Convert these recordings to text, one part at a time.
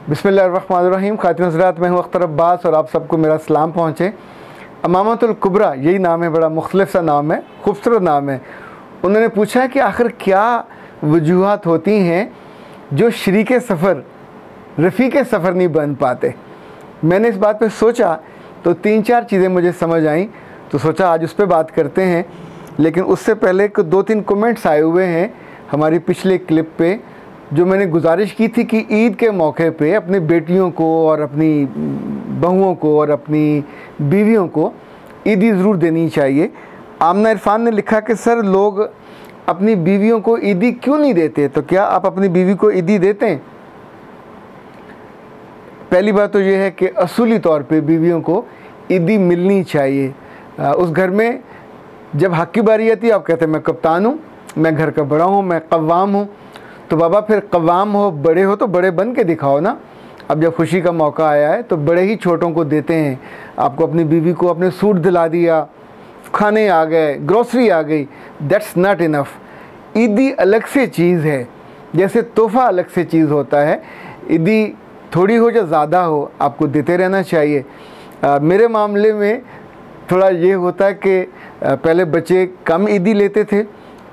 बिस्मिल्लाहिर्रहमानिर्रहीम। खातिन हज़रात, मैं हूँ अख्तर अब्बास और आप सबको मेरा सलाम पहुँचे। अमामतुल कुबरा यही नाम है, बड़ा मुख्तलिफ सा नाम है, खूबसूरत नाम है। उन्होंने पूछा है कि आखिर क्या वजूहात होती हैं जो शरीक सफ़र रफ़ीक सफ़र नहीं बन पाते। मैंने इस बात पे सोचा तो 3-4 चीज़ें मुझे समझ आईं, तो सोचा आज उस पर बात करते हैं। लेकिन उससे पहले 2-3 कमेंट्स आए हुए हैं हमारी पिछले क्लिप पे, जो मैंने गुजारिश की थी कि ईद के मौके पे अपनी बेटियों को और अपनी बहुओं को और अपनी बीवियों को ईदी ज़रूर देनी चाहिए। आमना इरफान ने लिखा कि सर, लोग अपनी बीवियों को ईदी क्यों नहीं देते, तो क्या आप अपनी बीवी को ईदी देते हैं? पहली बात तो ये है कि असूली तौर पे बीवियों को ईदी मिलनी चाहिए। उस घर में जब हक़ की बारी आती है, आप कहते हैं मैं कप्तान हूँ, मैं घर का बड़ा हूँ, मैं कव्वाम हूँ। तो बाबा फिर कव्वाम हो, बड़े हो तो बड़े बन के दिखाओ ना। अब जब खुशी का मौका आया है तो बड़े ही छोटों को देते हैं। आपको अपनी बीवी को अपने सूट दिला दिया, खाने आ गए, ग्रोसरी आ गई, दैट्स नॉट इनफ। ईदी अलग से चीज़ है, जैसे तोहफ़ा अलग से चीज़ होता है। ईदी थोड़ी हो या ज़्यादा हो, आपको देते रहना चाहिए। मेरे मामले में थोड़ा ये होता है कि पहले बच्चे कम ईदी लेते थे,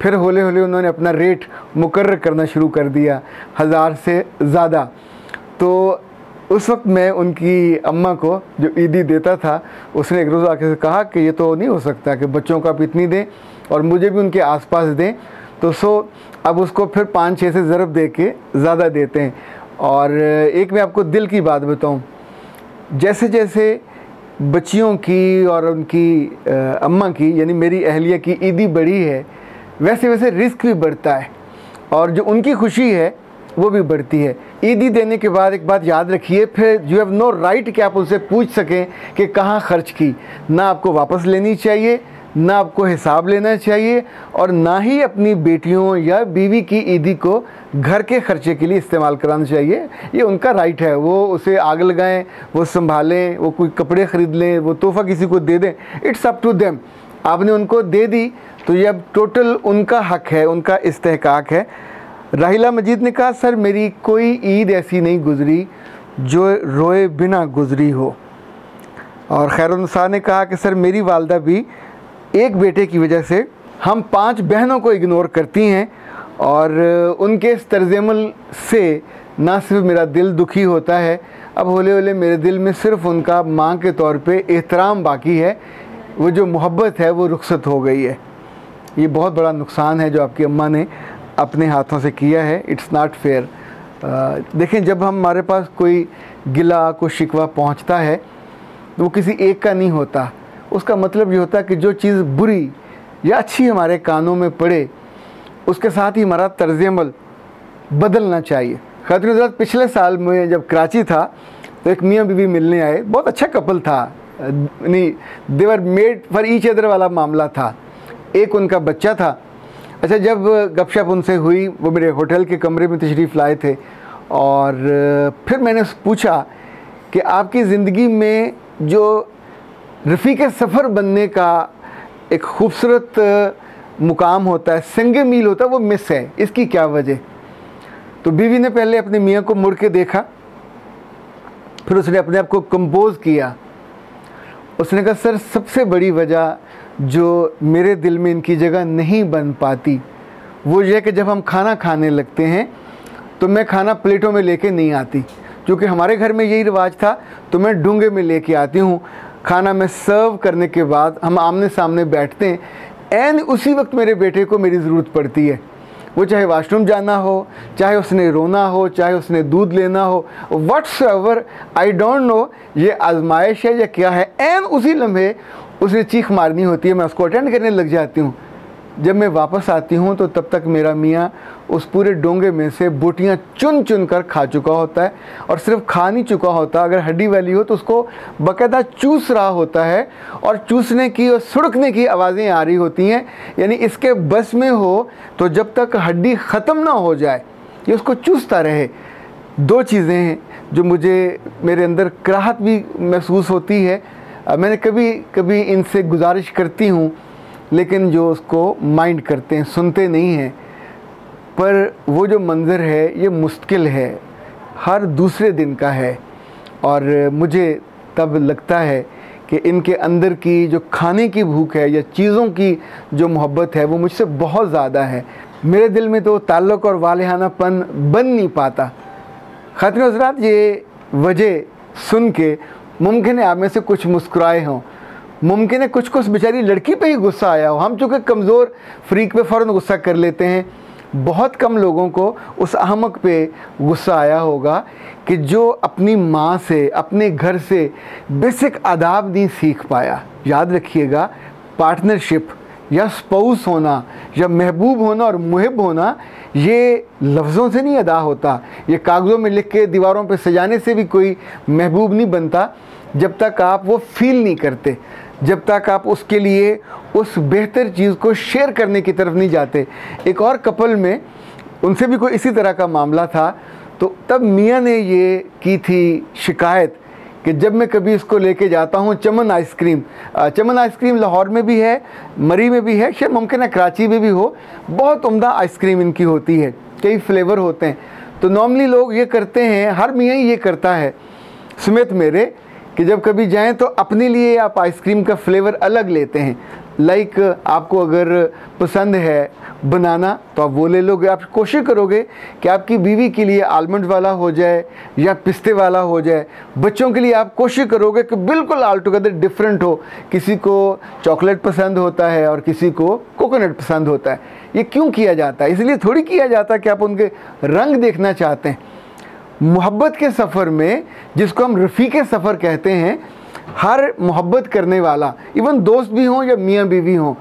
फिर हौले हौले उन्होंने अपना रेट मुकर्रर करना शुरू कर दिया, 1000 से ज़्यादा। तो उस वक्त मैं उनकी अम्मा को जो ईदी देता था, उसने एक रोज़ आके कहा कि ये तो नहीं हो सकता कि बच्चों को आप इतनी दें और मुझे भी उनके आसपास दें। तो अब उसको फिर 5-6 से ज़रब दे के ज़्यादा देते हैं। और एक मैं आपको दिल की बात बताऊं, जैसे जैसे बच्चियों की और उनकी अम्मा की यानी मेरी अहलिया की ईदी बढ़ी है, वैसे वैसे रिस्क भी बढ़ता है और जो उनकी खुशी है वो भी बढ़ती है। ईदी देने के बाद एक बात याद रखिए, फिर यू हैव नो राइट कि आप उनसे पूछ सकें कि कहाँ खर्च की। ना आपको वापस लेनी चाहिए, ना आपको हिसाब लेना चाहिए, और ना ही अपनी बेटियों या बीवी की ईदी को घर के खर्चे के लिए इस्तेमाल कराना चाहिए। ये उनका राइट है, वो उसे आग लगाएं, वो संभालें, वो कोई कपड़े ख़रीद लें, वो तोहफ़ा किसी को दे दें, इट्स अप टू देम। आपने उनको दे दी तो ये अब टोटल उनका हक़ है, उनका इस्तेहकाक है। राहिला मजीद ने कहा, सर मेरी कोई ईद ऐसी नहीं गुज़री जो रोए बिना गुज़री हो। और खैरुन्निसा ने कहा कि सर मेरी वालदा भी एक बेटे की वजह से हम 5 बहनों को इग्नोर करती हैं, और उनके इस तर्ज़-ए-अमल से ना सिर्फ मेरा दिल दुखी होता है, अब हौले हौले मेरे दिल में सिर्फ़ उनका माँ के तौर पे एहतराम बाकी है। वो जो मोहब्बत है वो रुखसत हो गई है। ये बहुत बड़ा नुकसान है जो आपकी अम्मा ने अपने हाथों से किया है। It's not fair. देखें, जब हमारे पास कोई गिला, कोई शिकवा पहुंचता है तो वो किसी एक का नहीं होता। उसका मतलब ये होता है कि जो चीज़ बुरी या अच्छी हमारे कानों में पड़े, उसके साथ ही हमारा तर्ज़-ए-अमल बदलना चाहिए। खातिन हज़रात, पिछले साल में जब कराची था तो एक मियाँ बीवी मिलने आए, बहुत अच्छा कपल था, नहीं देवर मेड फॉर ईच अदर वाला मामला था। एक उनका बच्चा था। अच्छा, जब गपशप उनसे हुई, वो मेरे होटल के कमरे में तशरीफ़ लाए थे, और फिर मैंने पूछा कि आपकी ज़िंदगी में जो रफ़ीक सफ़र बनने का एक खूबसूरत मुकाम होता है, संगे मील होता है, वो मिस है, इसकी क्या वजह? तो बीवी ने पहले अपने मियाँ को मुड़ के देखा, फिर उसने अपने आप को कंपोज़ किया। उसने कहा, सर सबसे बड़ी वजह जो मेरे दिल में इनकी जगह नहीं बन पाती वो ये है कि जब हम खाना खाने लगते हैं तो मैं खाना प्लेटों में लेके नहीं आती, क्योंकि हमारे घर में यही रिवाज था, तो मैं डूंगे में लेके आती हूँ। खाना में सर्व करने के बाद हम आमने सामने बैठते हैं, एंड उसी वक्त मेरे बेटे को मेरी ज़रूरत पड़ती है। वो चाहे वाशरूम जाना हो, चाहे उसने रोना हो, चाहे उसने दूध लेना हो, व्हाट्सएवर, आई डोंट नो ये आजमाइश है या क्या है, एंड उसी लम्हे उसे चीख मारनी होती है, मैं उसको अटेंड करने लग जाती हूँ। जब मैं वापस आती हूँ तो तब तक मेरा मियाँ उस पूरे डोंगे में से बोटियाँ चुन चुन कर खा चुका होता है, और सिर्फ खा नहीं चुका होता, अगर हड्डी वाली हो तो उसको बाकायदा चूस रहा होता है, और चूसने की और सुड़कने की आवाज़ें आ रही होती हैं। यानी इसके बस में हो तो जब तक हड्डी ख़त्म ना हो जाए ये उसको चूसता रहे। 2 चीज़ें हैं जो मुझे मेरे अंदर कराहत भी महसूस होती है। मैंने कभी कभी इनसे गुजारिश करती हूँ, लेकिन जो उसको माइंड करते हैं, सुनते नहीं हैं। पर वो जो मंज़र है ये मुश्किल है। हर दूसरे दिन का है। और मुझे तब लगता है कि इनके अंदर की जो खाने की भूख है या चीज़ों की जो मोहब्बत है वो मुझसे बहुत ज़्यादा है। मेरे दिल में तो ताल्लुक़ और वालिहानापन बन नहीं पाता। ख़ातिन हज़रात, ये वजह सुन के मुमकिन है आप में से कुछ मुस्कुराए हों, मुमकिन है कुछ कुछ बेचारी लड़की पे ही गुस्सा आया हो। हम चूँकि कमज़ोर फ्रीक पे फ़ौरन गुस्सा कर लेते हैं, बहुत कम लोगों को उस अहमक पे गुस्सा आया होगा कि जो अपनी माँ से, अपने घर से बेसिक आदाब नहीं सीख पाया। याद रखिएगा, पार्टनरशिप या स्पाउस होना या महबूब होना और मुहिब होना ये लफ्ज़ों से नहीं अदा होता, ये कागज़ों में लिख के दीवारों पे सजाने से भी कोई महबूब नहीं बनता जब तक आप वो फ़ील नहीं करते, जब तक आप उसके लिए उस बेहतर चीज़ को शेयर करने की तरफ नहीं जाते। एक और कपल में, उनसे भी कोई इसी तरह का मामला था, तो तब मियाँ ने ये की थी शिकायत कि जब मैं कभी इसको लेके जाता हूँ चमन आइसक्रीम लाहौर में भी है, मरी में भी है, शायद मुमकिन है कराची में भी हो, बहुत उम्दा आइसक्रीम इनकी होती है, कई फ्लेवर होते हैं। तो नॉर्मली लोग ये करते हैं, हर मियाँ ही ये करता है समेत मेरे, कि जब कभी जाएं तो अपने लिए आप आइसक्रीम का फ्लेवर अलग लेते हैं। लाइक आपको अगर पसंद है बनाना तो आप वो ले लोगे, आप कोशिश करोगे कि आपकी बीवी के लिए आलमंड वाला हो जाए या पिस्ते वाला हो जाए। बच्चों के लिए आप कोशिश करोगे कि बिल्कुल ऑल टुगेदर डिफरेंट हो, किसी को चॉकलेट पसंद होता है और किसी को कोकोनट पसंद होता है। ये क्यों किया जाता है? इसलिए थोड़ी किया जाता है कि आप उनके रंग देखना चाहते हैं। मोहब्बत के सफ़र में, जिसको हम रफ़ीक़े सफ़र कहते हैं, हर मोहब्बत करने वाला, इवन दोस्त भी हों या मियाँ बीवी हों,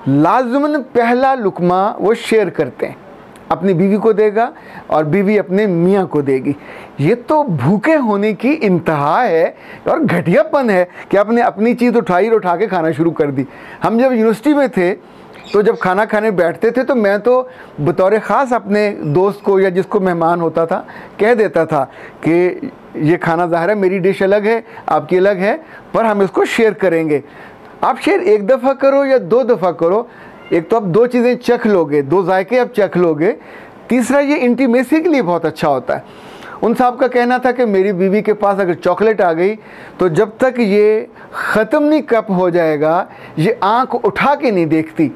लाज़िमन पहला लुक़मा वो शेयर करते हैं, अपनी बीवी को देगा और बीवी अपने मियाँ को देगी। ये तो भूखे होने की इंतहा है और घटियापन है कि आपने अपनी चीज़ उठाई और उठा के खाना शुरू कर दी। हम जब यूनिवर्सिटी में थे तो जब खाना खाने बैठते थे तो मैं तो बतौर ख़ास अपने दोस्त को या जिसको मेहमान होता था कह देता था कि ये खाना ज़ाहिर है मेरी डिश अलग है, आपकी अलग है, पर हम इसको शेयर करेंगे। आप शेयर एक दफ़ा करो या 2 दफ़ा करो, एक तो आप 2 चीज़ें चख लोगे, 2 जायके आप चख लोगे, तीसरा ये इंटीमेसी के लिए बहुत अच्छा होता है। उन साहब का कहना था कि मेरी बीवी के पास अगर चॉकलेट आ गई तो जब तक ये ख़त्म नहीं कप हो जाएगा ये आँख उठा के नहीं देखती,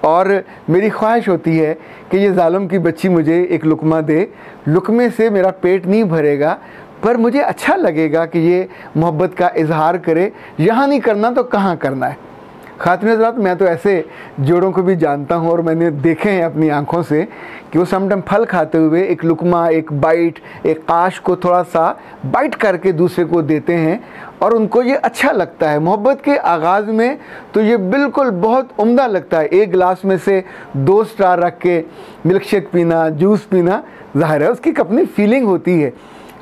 और मेरी ख्वाहिश होती है कि ये जालिम की बच्ची मुझे एक लुक़मा दे, लुक़मे से मेरा पेट नहीं भरेगा पर मुझे अच्छा लगेगा कि ये मोहब्बत का इजहार करे, यहाँ नहीं करना तो कहाँ करना है। ख़ातिन हज़रात, मैं तो ऐसे जोड़ों को भी जानता हूँ और मैंने देखे हैं अपनी आँखों से कि वो समटाइम फल खाते हुए एक लुक़मा, एक बाइट, एक काश को थोड़ा सा बाइट करके दूसरे को देते हैं और उनको ये अच्छा लगता है। मोहब्बत के आगाज़ में तो ये बिल्कुल बहुत उम्दा लगता है। एक गिलास में से 2 स्टार रख के मिल्क शेक पीना, जूस पीना, ज़ाहिर है उसकी एक अपनी फीलिंग होती है।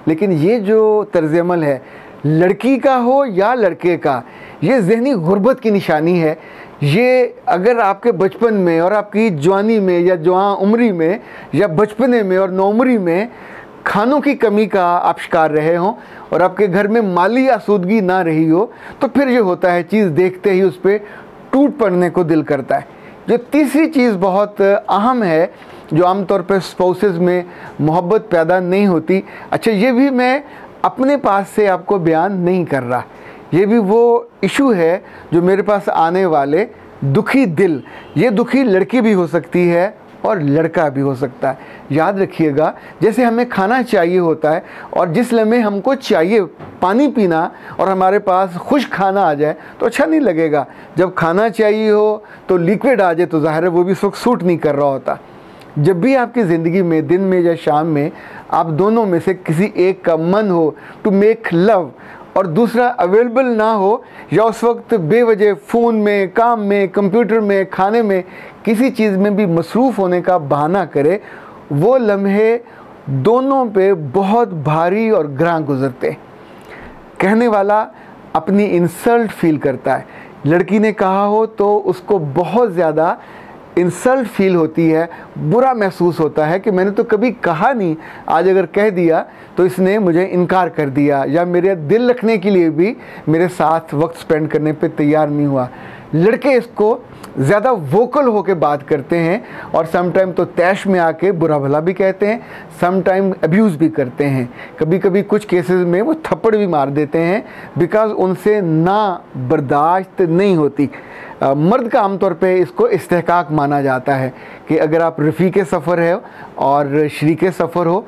लेकिन ये जो तर्ज़ अमल है, लड़की का हो या लड़के का, ये ज़हनी गुर्बत की निशानी है। ये अगर आपके बचपन में और आपकी जवानी में या जवान उम्री में या बचपने में और नौमरी में खानों की कमी का आप शिकार रहे हों और आपके घर में माली आसूदगी ना रही हो, तो फिर ये होता है चीज़ देखते ही उस पर टूट पड़ने को दिल करता है। जो तीसरी चीज़ बहुत अहम है जो आमतौर पर स्पाउसेस में मोहब्बत पैदा नहीं होती, अच्छा ये भी मैं अपने पास से आपको बयान नहीं कर रहा, ये भी वो इशू है जो मेरे पास आने वाले दुखी दिल, ये दुखी लड़की भी हो सकती है और लड़का भी हो सकता है। याद रखिएगा, जैसे हमें खाना चाहिए होता है और जिस लम्हे हमको चाहिए पानी पीना और हमारे पास खुश खाना आ जाए तो अच्छा नहीं लगेगा। जब खाना चाहिए हो तो लिक्विड आ जाए तो ज़ाहिर है वो भी इस वक्त सूट नहीं कर रहा होता। जब भी आपकी ज़िंदगी में दिन में या शाम में आप दोनों में से किसी एक का मन हो टू मेक लव और दूसरा अवेलेबल ना हो, या उस वक्त बेवजह फ़ोन में, काम में, कंप्यूटर में, खाने में, किसी चीज़ में भी मसरूफ़ होने का बहाना करे, वो लम्हे दोनों पे बहुत भारी और ग्रां गुज़रते। कहने वाला अपनी इंसल्ट फील करता है। लड़की ने कहा हो तो उसको बहुत ज़्यादा इंसल्ट फील होती है, बुरा महसूस होता है कि मैंने तो कभी कहा नहीं, आज अगर कह दिया तो इसने मुझे इनकार कर दिया या मेरे दिल रखने के लिए भी मेरे साथ वक्त स्पेंड करने पे तैयार नहीं हुआ। लड़के इसको ज़्यादा वोकल होकर बात करते हैं और समटाइम तो तैश में आके बुरा भला भी कहते हैं, समटाइम अब्यूज़ भी करते हैं, कभी कभी कुछ केसेस में वो थप्पड़ भी मार देते हैं बिकॉज़ उनसे ना बर्दाश्त नहीं होती। मर्द का आमतौर पे इसको इस्तेहकाक माना जाता है कि अगर आप रफ़ीक़े सफ़र है और शरीके सफ़र हो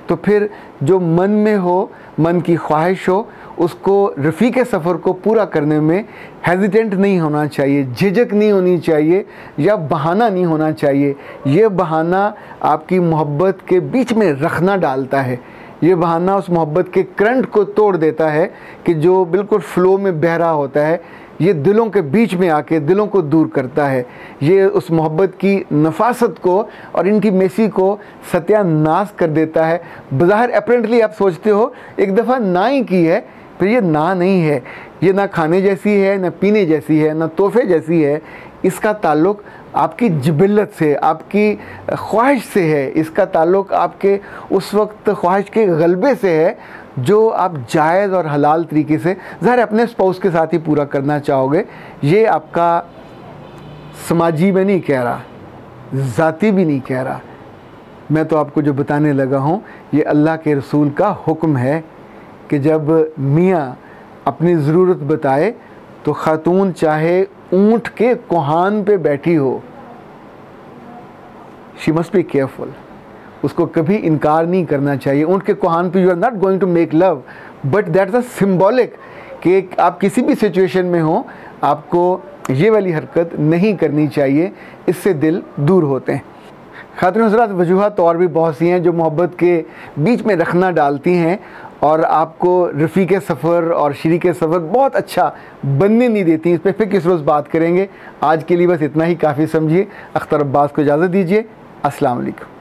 तो फिर जो मन में हो, मन की ख्वाहिश हो, उसको रफ़ीक़े सफ़र को पूरा करने में हेजिटेंट नहीं होना चाहिए, झिझक नहीं होनी चाहिए या बहाना नहीं होना चाहिए। ये बहाना आपकी मोहब्बत के बीच में रखना डालता है, ये बहाना उस मोहब्बत के करंट को तोड़ देता है कि जो बिल्कुल फ़्लो में बह रहा होता है, ये दिलों के बीच में आके दिलों को दूर करता है। ये उस मोहब्बत की नफासत को और इंटीमेसी को सत्यानाश कर देता है। बज़ाहिर अपरेंटली आप सोचते हो एक दफ़ा ना ही की है, फिर ये ना नहीं है, ये ना खाने जैसी है, ना पीने जैसी है, ना तोहफे जैसी है। इसका ताल्लुक़ आपकी जिबिल्लत से, आपकी ख्वाहिश से है, इसका ताल्लुक़ आपके उस वक्त ख्वाहिश के गलबे से है जो आप जायज़ और हलाल तरीके से ज़ाहिर अपने स्पाउस के साथ ही पूरा करना चाहोगे। ये आपका समाजी में नहीं कह रहा, ज़ाती भी नहीं कह रहा, मैं तो आपको जो बताने लगा हूँ ये अल्लाह के रसूल का हुक्म है कि जब मियाँ अपनी ज़रूरत बताए तो ख़ातून चाहे ऊँट के कोहान पे बैठी हो, शी मस्ट बी केयरफुल, उसको कभी इनकार नहीं करना चाहिए। ऊँट के कोहान पे you are not going to make love, but that's a symbolic कि आप किसी भी सिचुएशन में हो आपको ये वाली हरकत नहीं करनी चाहिए, इससे दिल दूर होते हैं। ख़ातिन हज़रात, वजूहात और भी बहुत सी हैं जो मोहब्बत के बीच में रखना डालती हैं और आपको रफ़ीक़े सफ़र और शरीके सफ़र बहुत अच्छा बनने नहीं देती। इस पर फिर किस रोज़ बात करेंगे। आज के लिए बस इतना ही काफ़ी समझिए। अख्तर अब्बास को इजाज़त दीजिए। अस्सलाम वालेकुम।